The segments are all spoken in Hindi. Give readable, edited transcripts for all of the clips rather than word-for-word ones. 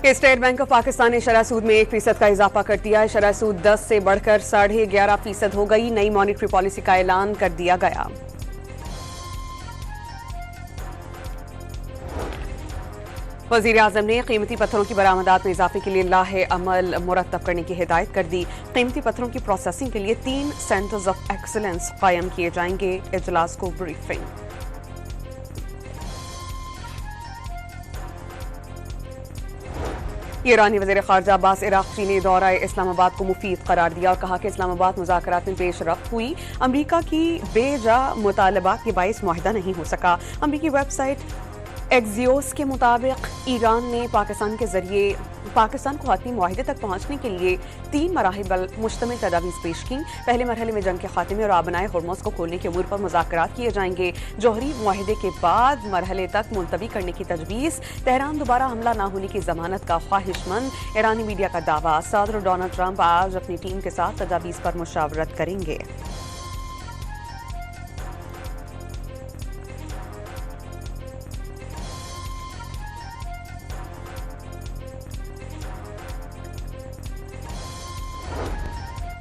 स्टेट बैंक ऑफ पाकिस्तान ने शरह सूद में 1% का इजाफा कर दिया। शरह सूद 10 से बढ़कर 11.5% हो गई। नई मॉनेटरी पॉलिसी का ऐलान कर दिया गया। वज़ीर आज़म ने कीमती पत्थरों की बरामदात में इजाफे के लिए लाहे अमल मुरतब करने की हिदायत कर दी। कीमती पत्थरों की प्रोसेसिंग के लिए 3 सेंटर्स ऑफ एक्सीलेंस कायम किए जाएंगे। इजलास को ब्रीफिंग। ईरानी वज़ीर ख़ारजा अब्बास इराक़ची ने दौरा इस्लामाबाद को मुफीद करार दिया और कहा कि इस्लामाबाद मुज़ाकरात में पेशरफ्त हुई। अमरीका की बेजा मुतालबात के बाइस मुआहिदा नहीं हो सका। अमरीकी वेबसाइट एक्सियोस के मुताबिक ईरान ने पाकिस्तान के जरिए पाकिस्तान को हतमी मुआहिदे तक पहुंचने के लिए 3 मराहिल मुश्तमिल तजावीज़ पेश की। पहले मरहले में जंग के खात्मे और आबनाए हुर्मुज़ को खोलने के उमूर पर मुज़ाकरात किए जाएंगे। जौहरी मुआहिदे के बाद मरहले तक मुलतवी करने की तजवीज़। तेहरान दोबारा हमला न होने की जमानत का ख्वाहिशमंद। ईरानी मीडिया का दावा। सदर डोनाल्ड ट्रंप आज अपनी टीम के साथ तजावीज़ पर मुशावरत करेंगे।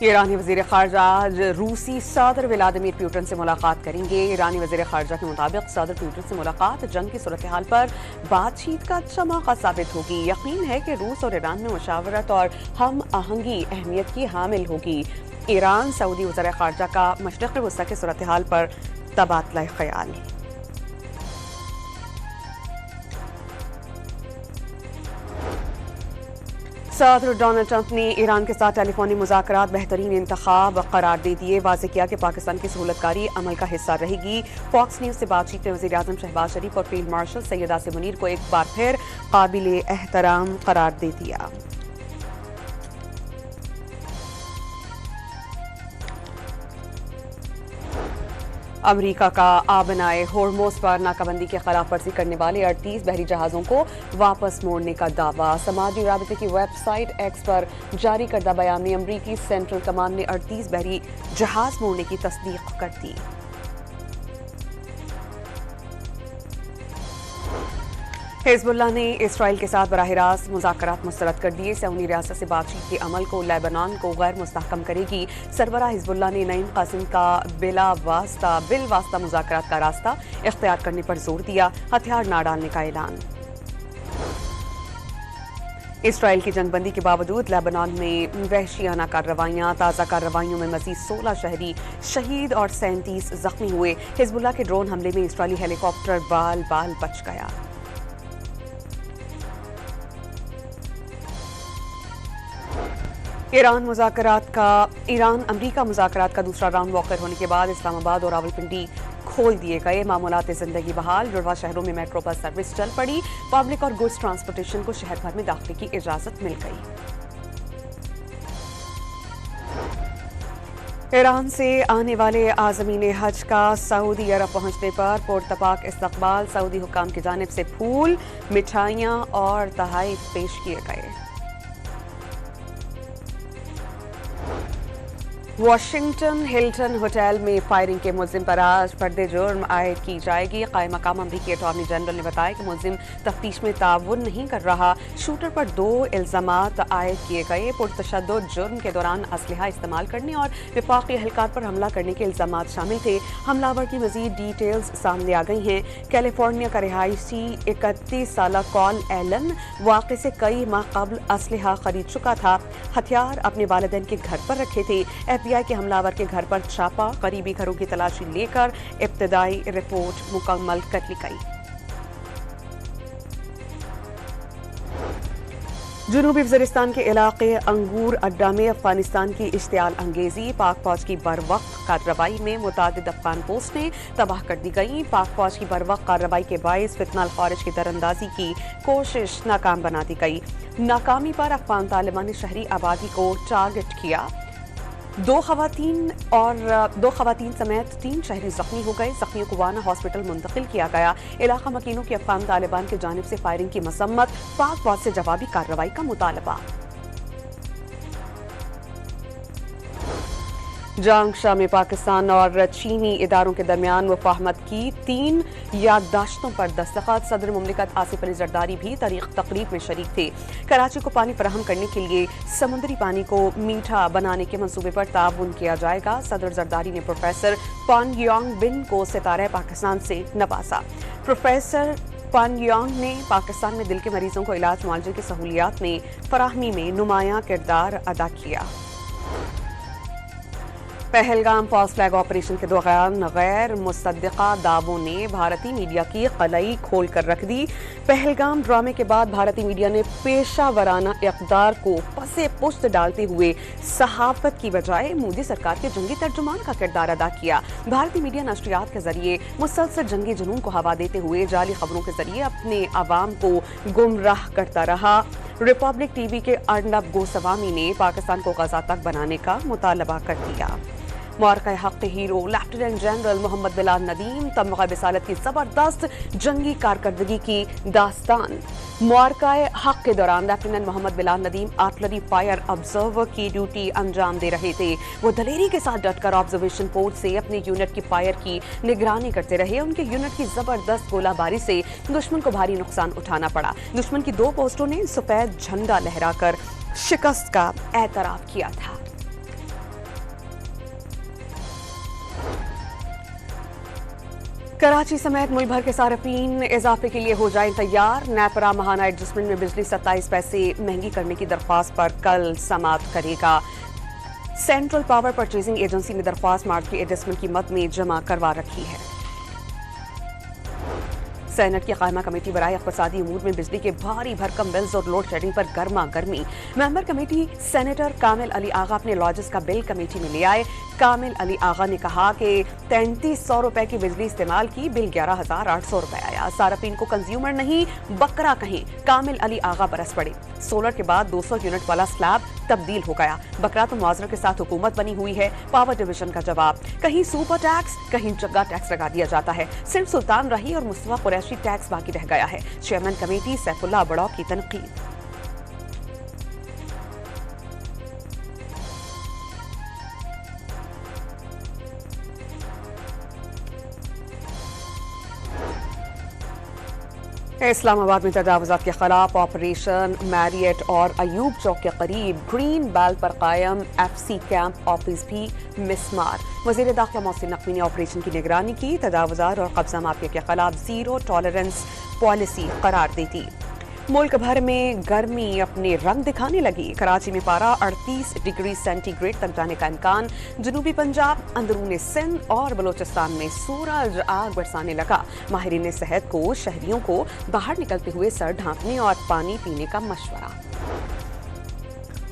ईरानी वज़ीर ख़ारजा आज रूसी सदर व्लादिमीर पुतिन से मुलाकात करेंगे। ईरानी वज़ीर ख़ारजा के मुताबिक सदर पुतिन से मुलाकात जंग की सूरत हाल पर बातचीत का अच्छा मौका साबित होगी। यकीन है कि रूस और ईरान में मुशावरत और हम आहंगी अहमियत की हामिल होगी। ईरान सऊदी वज़ीर ख़ारजा का मशरिक़ वस्ता की सूरत हाल पर तबादला ख्याल। सदर डोनाल्ड ट्रंप ने ईरान के साथ टेलीफोनी मुज़ाकरात बेहतरीन इंतखाब करार दे दिए। वाज़ेह किया कि पाकिस्तान की सहूलतकारी अमल का हिस्सा रहेगी। फॉक्स न्यूज़ से बातचीत में वज़ीर आज़म शहबाज शरीफ और फील्ड मार्शल सैयद आसिम मुनीर को एक बार फिर काबिल एहतराम करार दे दिया। अमरीका का आबनाए होर्मुज़ पर नाकाबंदी की खिलाफ वर्जी करने वाले 38 बहरी जहाज़ों को वापस मोड़ने का दावा। समाजी राबते की वेबसाइट एक्स पर जारी करदा बयान में अमरीकी सेंट्रल कमांड ने 38 बहरी जहाज़ मोड़ने की तस्दीक कर दी। हिज़्बुल्लाह ने इसराइल के साथ बराह रास्त मुज़ाकरात मुस्तरद कर दिए। सऊदी रियासत से बातचीत के अमल को लेबनान को गैर मुस्तहकम करेगी। सरबराह हिज़्बुल्लाह ने नईम कासिम का बिलवास्ता मुज़ाकरात का रास्ता इख्तियार करने पर जोर दिया। हथियार न डालने का ऐलान। इसराइल की जंगबंदी के बावजूद लेबनान में वहशियाना कार्रवाइयाँ। ताज़ा कार्रवाइयों में मज़ीद 16 शहरी शहीद और 37 जख्मी हुए। हिज़्बुल्लाह के ड्रोन हमले में इसराइली हेलीकॉप्टर बाल बाल बच गया। ईरान अमरीका मुज़ाकरात का दूसरा राउंड वॉकर होने के बाद इस्लामाबाद और रावलपिंडी खोल दिए गए। मामूलात जिंदगी बहाल। जुड़वा शहरों में मेट्रो बस सर्विस चल पड़ी। पब्लिक और गुड्स ट्रांसपोर्टेशन को शहर भर में दाखिले की इजाजत मिल गई। ईरान से आने वाले आज़मीन हज का सऊदी अरब पहुंचने पर पुरतपाक इस्तकबाल। सऊदी हुकाम की जानिब से फूल, मिठाइयाँ और तोहफे पेश किए गए। वाशिंगटन हिल्टन होटल में फायरिंग के मुल्जिम पर आज फर्द जुर्म आयद की जाएगी। कायम मकाम अमरीकी अटॉर्नी जनरल ने बताया कि मुल्जिम तफ्तीश में ताउन नहीं कर रहा। शूटर पर 2 इल्जामात आयद किए गए। पुरतशद्दुद जुर्म के दौरान असलहा इस्तेमाल करने और विफाकी एहलकार पर हमला करने के इल्जामात शामिल थे। हमलावर की मजीद डिटेल्स सामने आ गई हैं। कैलिफोर्निया का रिहायशी 31 साल कॉल एलन वाक़े से कई माह कबल असलहा खरीद चुका था। हथियार अपने वालिदैन के घर पर रखे थे। FBI के हमलावर के घर पर छापा। करीबी घरों की तलाशी लेकर इब्तदाई रिपोर्ट मुकम्मल कर ली गई। जनूबी वज़ीरिस्तान के इलाके अंगूर अड्डा में अफगानिस्तान की इश्तियाल अंगेजी। पाक फौज की बरवक्त कार्रवाई में मुतादिद अफगान पोस्टें तबाह कर दी गई। पाक फौज की बरवक्त कार्रवाई के बायस फितना खारिज की दरअंदाजी की कोशिश नाकाम बना दी गई। नाकामी पर अफगान तालिबान ने शहरी आबादी को टारगेट किया। 2 खवातीन समेत 3 शहरी जख्मी हो गए। जख्मियों को वाना हॉस्पिटल मुंतकिल किया गया। इलाका मकीनों की अफगान तालिबान की जानिब से फायरिंग की मसम्मत। पाक फौज से जवाबी कार्रवाई का मुतालबा। जांगशा में पाकिस्तान और चीनी इदारों के दरमियान मुफाहमत की 3 याददाश्तों पर दस्तखत। सदर मुमलिकत आसिफ अली जरदारी भी तकरीब में शरीक थे। कराची को पानी फराहम करने के लिए समुद्री पानी को मीठा बनाने के मंसूबे पर ताउन किया जाएगा। सदर जरदारी ने प्रोफेसर पान यांग बिन को सितारे पाकिस्तान से नवाजा। प्रोफेसर पान यांग ने पाकिस्तान में दिल के मरीजों को इलाज मुआवजे की सहूलियात में फराहमी में नुमायां किरदार अदा किया। पहलगाम फॉल्स फ्लैग ऑपरेशन के दौरान गैर मुसद्दिका दावों ने भारतीय मीडिया की कलई खोल कर रख दी। पहलगाम ड्रामे के बाद भारतीय मीडिया ने पेशावराना इक़दार को पसे पुश्त डालते हुए सहाफत की बजाय मोदी सरकार के जंगी तर्जुमान का किरदार अदा किया। भारतीय मीडिया नशरियात के जरिए मुसलसल जंगी जुनून को हवा देते हुए जाली खबरों के जरिए अपने आवाम को गुमराह करता रहा। रिपब्लिक टीवी के अर्नब गोस्वामी ने पाकिस्तान को गजा तक बनाने का मुतालबा कर दिया। मुआरका हक के hero lieutenant general Mohammad Bilal Nadeem तमगा बिसालत की जबरदस्त जंगी कारकर्दगी की दास्तान। मुआरका हक के दौरान lieutenant Mohammad Bilal Nadeem artillery fire observer की ड्यूटी अंजाम दे रहे थे। वो दलेरी के साथ डटकर ऑब्जर्वेशन पोस्ट से अपने यूनिट की फायर की निगरानी करते रहे। उनके यूनिट की जबरदस्त गोलाबारी से दुश्मन को भारी नुकसान उठाना पड़ा। दुश्मन की 2 पोस्टों ने सफेद झंडा लहराकर शिकस्त का एतराफ किया था। कराची समेत मुल्क भर के सार्फिन इजाफे के लिए हो जाएं तैयार। नेपरा महाना एडजस्टमेंट में बिजली 27 पैसे महंगी करने की दरख्वास्त पर कल समाअत करेगा। सेंट्रल पावर परचेजिंग एजेंसी ने दरख्वास्त मार्च की एडजस्टमेंट की मद में जमा करवा रखी है। सेनेट की कायमा कमेटी बराए इक़्तिसादी उमूर में बिजली के भारी भरकम बिल्स और लोड शेडिंग पर गर्मा गर्मी। मेंबर कमेटी सेनेटर कामिल अली आगा अपने लॉजेस का बिल कमेटी में ले आए। कामिल अली आगा ने कहा कि 3300 रुपए की बिजली इस्तेमाल की, बिल 11,800 रुपए आया। सार्फिन को कंज्यूमर नहीं बकरा कहें, कामिल अली आगा बरस पड़े। सोलर के बाद 200 यूनिट वाला स्लैब तब्दील हो गया। बकरा तो मुआवजे के साथ हुकूमत बनी हुई है। पावर डिवीजन का जवाब, कहीं सुपर टैक्स कहीं जगह टैक्स लगा दिया जाता है। सिर्फ सुल्तान रही और मुस्तफा कुरैशी टैक्स बाकी रह गया है। चेयरमैन कमेटी सैफुल्लाह बड़ौ की तनकीद। इस्लामाबाद में तजावुज़ात के खिलाफ ऑपरेशन मैरियट और अयूब चौक के करीब ग्रीन बेल्ट पर कायम FC कैंप ऑफिस भी मिसमार। वज़ीर दाखिला मोहसिन नकवी ने ऑपरेशन की निगरानी की। तजावुज़ात और कब्जा माफिया के खिलाफ जीरो टॉलरेंस पॉलिसी करार दी थी। मुल्क भर में गर्मी अपने रंग दिखाने लगी। कराची में पारा 38 डिग्री सेंटीग्रेड तक जाने का इम्कान। जनूबी पंजाब, अंदरूनी सिंध और बलोचिस्तान में सूरज आग बरसाने लगा। माहिरीन सेहत को शहरियों को बाहर निकलते हुए सर ढांकने और पानी पीने का मशवरा।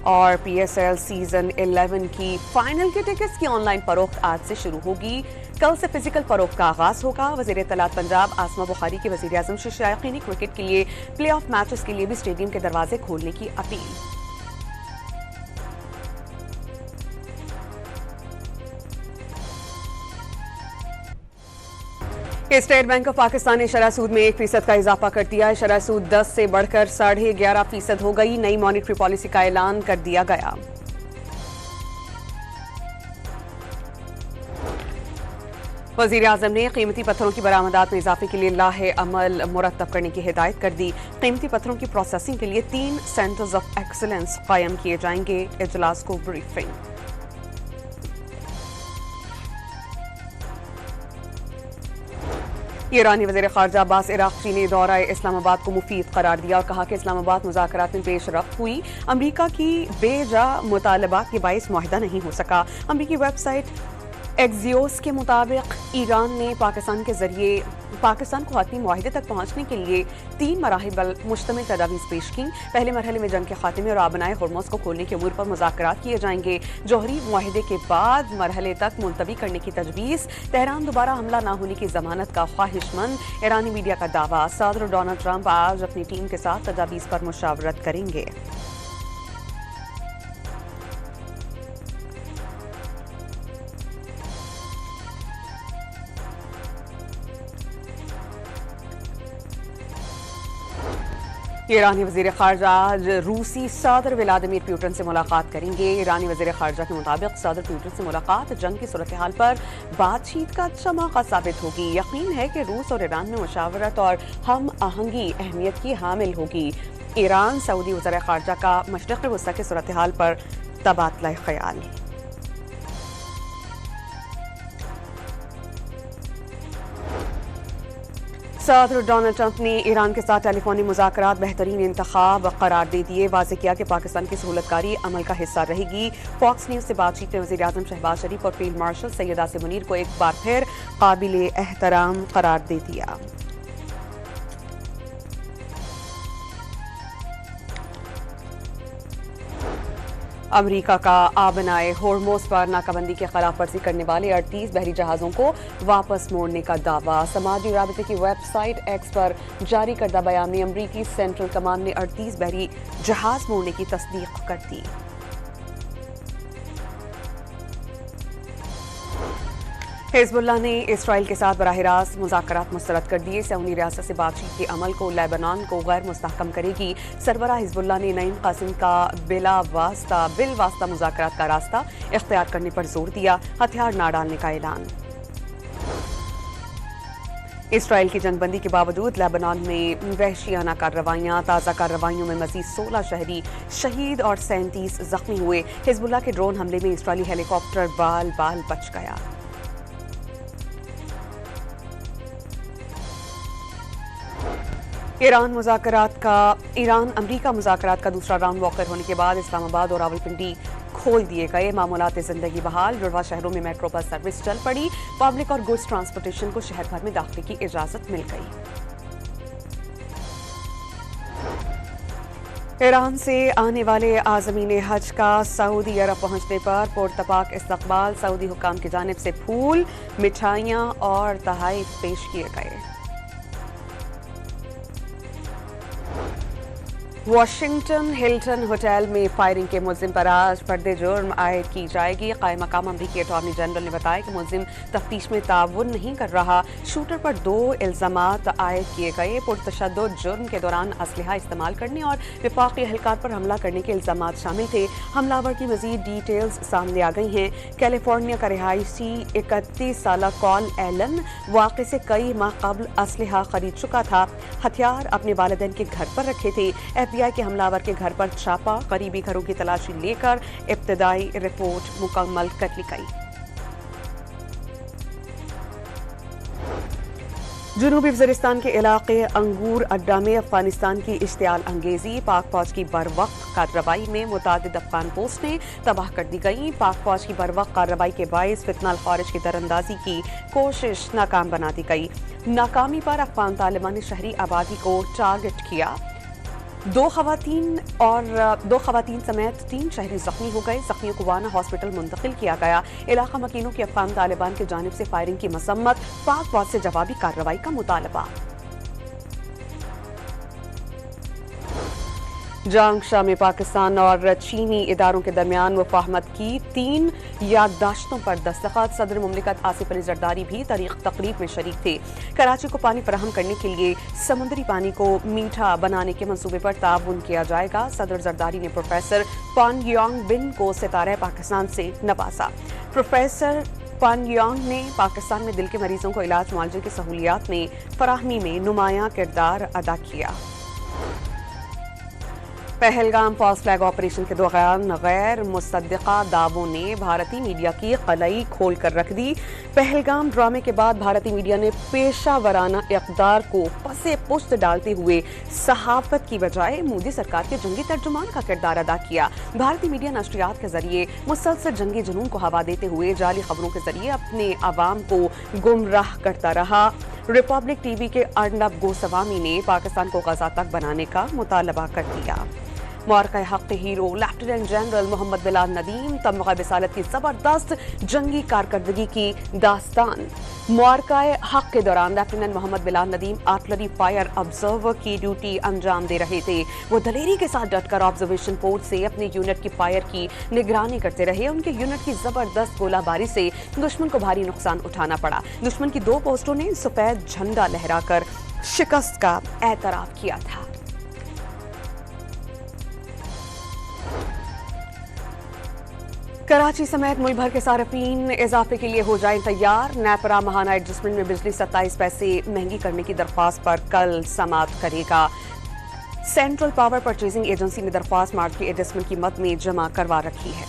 और PSL सीजन 11 की फाइनल के टिकट्स की ऑनलाइन फरोख्त आज से शुरू होगी। कल से फिजिकल फरोख्त का आगाज होगा। वज़ीर इत्तलात पंजाब आसमा बुखारी के वज़ीर आज़म से शायकीन क्रिकेट के लिए प्ले ऑफ मैचेस के लिए भी स्टेडियम के दरवाजे खोलने की appeal. State bank of Pakistan ने शरह सूद में 1% का इजाफा कर दिया। शरह सूद 10 से बढ़कर 11.5% हो गई। नई मॉनेटरी पॉलिसी का ऐलान कर दिया गया। वज़ीर आज़म ने कीमती पत्थरों की बरामदात में इजाफे के लिए लाहे अमल मुरतब करने की हिदायत कर दी। कीमती पत्थरों की प्रोसेसिंग के लिए 3 सेंटर्स ऑफ एक्सीलेंस कायम किए जाएंगे। इजलास को ब्रीफिंग। ईरानी वज़ीर ख़ारजा अब्बास इराक़ची ने दौरा इस्लामाबाद को मुफीद करार दिया और कहा कि इस्लामाबाद मुज़ाकरात में पेशरफ्त हुई। अमरीका की बेजा मुतालबात के बाइस मुआहिदा नहीं हो सका। अमरीकी वेबसाइट एक्सियोस के मुताबिक ईरान ने पाकिस्तान के जरिए पाकिस्तान को हतमी मुआहिदे तक पहुंचने के लिए 3 मराहिल पर मुश्तमिल तजावीज़ पेश की। पहले मरहले में जंग के खात्मे और आबनाए हुर्मुज़ को खोलने के उमूर पर मुज़ाकरात किए जाएंगे। जौहरी मुआहिदे के बाद मरहले तक मुलतवी करने की तजवीज़। तेहरान दोबारा हमला न होने की जमानत का ख्वाहिशमंद। ईरानी मीडिया का दावा, सदर डोनाल्ड ट्रंप आज अपनी टीम के साथ तजावीज़ पर मुशावरत करेंगे। ईरानी वज़ीर ख़ारजा आज रूसी सदर व्लादिमीर पुतिन से मुलाकात करेंगे। ईरानी वज़ीर ख़ारजा के मुताबिक सदर पुतिन से मुलाकात जंग की सूरत हाल पर बातचीत का अच्छा मौका साबित होगी। यकीन है कि रूस और ईरान में मुशावरत और हम आहंगी अहमियत की हामिल होगी। ईरान सऊदी वज़ीर ख़ारजा का मशरिक़ वस्ता की सूरत हाल पर तबादला ख्याल। सदर डोनाल्ड ट्रंप ने ईरान के साथ टेलीफोनी मुज़ाकरात बेहतरीन इंतखाब करार दे दिए। वाज़ेह किया कि पाकिस्तान की सहूलतकारी अमल का हिस्सा रहेगी। फॉक्स न्यूज़ से बातचीत में वज़ीर आज़म शहबाज शरीफ और फील्ड मार्शल सैयद आसिम मुनीर को एक बार फिर काबिल एहतराम करार दे दिया। अमरीका का आबनाए होर्मुज़ पर नाकाबंदी की खिलाफ वर्जी करने वाले 38 बहरी जहाज़ों को वापस मोड़ने का दावा। समाजी राबते की वेबसाइट एक्स पर जारी करदा बयान में अमरीकी सेंट्रल कमांड ने 38 बहरी जहाज़ मोड़ने की तस्दीक कर दी। हिज़्बुल्लाह ने इसराइल के साथ बराह रास्त मुज़ाकरात मुस्तरद कर दिए। सऊदी रियासत से बातचीत के अमल को लेबनान को गैर मुस्तहकम करेगी। सरबराह हिज़्बुल्लाह ने नईम कासिम का बिलवास्ता मुज़ाकरात का रास्ता इख्तियार करने पर जोर दिया। हथियार न डालने का ऐलान। इसराइल की जंगबंदी के बावजूद लेबनान में वहशियाना कार्रवाइयाँ। ताज़ा कार्रवाइयों में मज़ीद 16 शहरी शहीद और 37 जख्मी हुए। हिज़्बुल्लाह के ड्रोन हमले में इसराइली हेलीकॉप्टर बाल बाल बच गया। ईरान अमरीका मुज़ाकरात का दूसरा राउंड वॉकर होने के बाद इस्लामाबाद और रावलपिंडी खोल दिए गए। मामूलात जिंदगी बहाल। जुड़वा शहरों में मेट्रो बस सर्विस चल पड़ी। पब्लिक और गुड्स ट्रांसपोर्टेशन को शहर भर में दाखिले की इजाजत मिल गई। ईरान से आने वाले आज़मीन हज का सऊदी अरब पहुंचने पर पुरतपाक इस्तकबाल। सऊदी हुकाम की जानिब से फूल, मिठाइयाँ और तोहफे पेश किए गए। वाशिंगटन हिल्टन होटल में फायरिंग के मुलजिम पर आज फर्द जुर्म आयद की जाएगी। कायम मकाम अमरीकी अटॉर्नी जनरल ने बताया कि मुलजिम तफ्तीश में ताउन नहीं कर रहा। शूटर पर 2 इल्जामात आयद किए गए। पुरतशद्दुद जुर्म के दौरान असलहा इस्तेमाल करने और विफाकी एहलकार पर हमला करने के इल्जामात शामिल थे। हमलावर की मजीद डिटेल्स सामने आ गई हैं। कैलिफोर्निया का रिहायशी 31 साल कॉल एलन वाक़े से कई माह कबल असलहा खरीद चुका था। हथियार अपने वालिदैन के घर पर रखे थे। FBI के हमलावर के घर पर छापा। करीबी घरों की तलाशी लेकर इब्तदाई रिपोर्ट मुकम्मल कर ली गई। जनूबी वज़ीरिस्तान के इलाके अंगूर अड्डा में अफगानिस्तान की इश्तियाल अंगेजी। पाक फौज की बरवक्त कार्रवाई में मुतादिद अफगान पोस्टें तबाह कर दी गई। पाक फौज की बरवक्त कार्रवाई के बायस फितना खारिज की दरअंदाजी की कोशिश नाकाम बना दी गई। नाकामी पर अफगान तालिबान ने शहरी आबादी को टारगेट किया। 2 खवातीन समेत 3 शहरी जख्मी हो गए। जख्मियों को वाना हॉस्पिटल मुंतकिल किया गया। इलाका मकीनों की अफगान तालिबान की जानिब से फायरिंग की मसम्मत। पाक फौज से जवाबी कार्रवाई का मुतालबा। जांगशा में पाकिस्तान और चीनी इदारों के दरमियान मुफाहमत की 3 याददाश्तों पर दस्तखत। सदर मुमलिकत आसिफ अली जरदारी भी तकरीब में शरीक थे। कराची को पानी फराहम करने के लिए समुद्री पानी को मीठा बनाने के मंसूबे पर ताउन किया जाएगा। सदर जरदारी ने प्रोफेसर पान यांग बिन को सितारे पाकिस्तान से नवाजा। प्रोफेसर पान यांग ने पाकिस्तान में दिल के मरीजों को इलाज मुआवजे की सहूलियात में फराहमी में नुमायां किरदार अदा किया। पहलगाम फॉल्स फ्लैग ऑपरेशन के दौरान गैर मुसद्दिका दावों ने भारतीय मीडिया की कलई खोल कर रख दी। पहलगाम ड्रामे के बाद भारतीय मीडिया ने पेशावराना इक़दार को पसे पुश्त डालते हुए सहाफत की बजाय मोदी सरकार के जंगी तर्जुमान का किरदार अदा किया। भारतीय मीडिया नशरियात के जरिए मुसलसल जंगी जुनून को हवा देते हुए जाली खबरों के जरिए अपने आवाम को गुमराह करता रहा। रिपब्लिक टीवी के अर्नब गोस्वामी ने पाकिस्तान को गजा तक बनाने का मुतालबा कर दिया। मार्का हक के hero lieutenant general Mohammad Bilal Nadeem तमगा बिसालत की जबरदस्त जंगी कारकर्दगी की दास्तान। मार्का हक के दौरान lieutenant Mohammad Bilal Nadeem artillery fire observer की ड्यूटी अंजाम दे रहे थे। वो दलेरी के साथ डटकर ऑब्जर्वेशन पोस्ट से अपने यूनिट की फायर की निगरानी करते रहे। उनके यूनिट की जबरदस्त गोलाबारी से दुश्मन को भारी नुकसान उठाना पड़ा। दुश्मन की 2 पोस्टों ने सफेद झंडा लहराकर शिकस्त का एतराफ किया था। कराची समेत मुल्क भर के सार्फिन इजाफे के लिए हो जाएं तैयार। नेपरा महाना एडजस्टमेंट में बिजली 27 पैसे महंगी करने की दरख्वास्त पर कल समाअत करेगा। सेंट्रल पावर परचेजिंग एजेंसी ने दरख्वास्त मार्च की एडजस्टमेंट की मद में जमा करवा रखी है।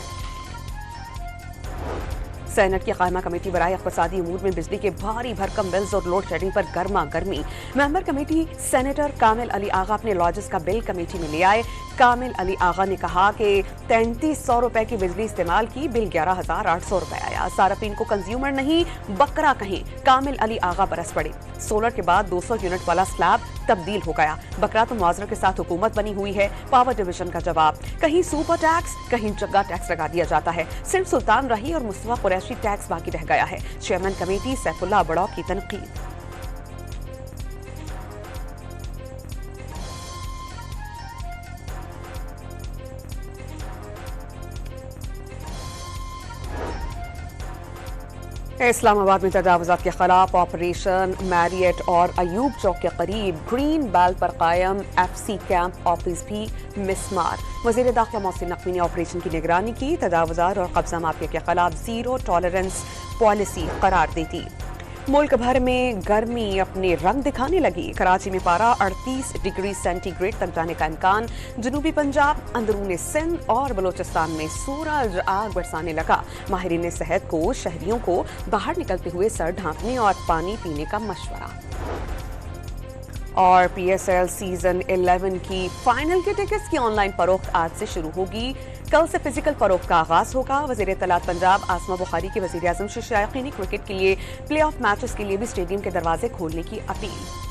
सेनेट की कायमा कमेटी बराए इक़्तिसादी अमूर में बिजली के भारी भरकम बिल्स और लोड शेडिंग पर गर्मा गर्मी। मेंबर कमेटी सेनेटर कामिल अली आगा अपने लॉजेस का बिल कमेटी में ले आए। कामिल अली आगा ने कहा कि 3300 रुपए की बिजली इस्तेमाल की, बिल 11,800 रुपए आया। सार्फिन को कंज्यूमर नहीं बकरा कहीं, कामिल अली आगा बरस पड़े। सोलर के बाद 200 यूनिट वाला स्लैब तब्दील हो गया। बकरा तो मुआवजे के साथ हुकूमत बनी हुई है। पावर डिवीजन का जवाब, कहीं सुपर टैक्स कहीं जगह टैक्स लगा दिया जाता है। सिर्फ सुल्तान रही और मुस्तफा कुरैशी टैक्स बाकी रह गया है। चेयरमैन कमेटी सैफुल्लाह बड़ौ की तनकीद। इस्लामाबाद में तजावुज़ात के खिलाफ ऑपरेशन मैरियट और अयूब चौक के करीब ग्रीन बेल्ट पर कायम FC कैंप ऑफिस भी मिसमार। वज़ीर दाखिला मोहसिन नकवी ने ऑपरेशन की निगरानी की। तजावुज़ात और कब्जा माफिया के खिलाफ जीरो टॉलरेंस पॉलिसी करार दी थी। मुल्क भर में गर्मी अपने रंग दिखाने लगी। कराची में पारा 38 डिग्री सेंटीग्रेड तक जाने का इम्कान। जनूबी पंजाब, अंदरूनी सिंध और बलोचिस्तान में सूरज आग बरसाने लगा। माहिरीन सेहत को शहरियों को बाहर निकलते हुए सर ढांकने और पानी पीने का मशवरा। और PSL सीजन 11 की फाइनल के टिकट्स की ऑनलाइन फरोख्त आज से शुरू होगी। कल से फिजिकल फरोख्त का आगाज होगा। वज़ीर इत्तलात पंजाब आसमा बुखारी के वज़ीर आज़म से शायकीन क्रिकेट के लिए प्ले ऑफ मैचेस के लिए भी स्टेडियम के दरवाजे खोलने की अपील।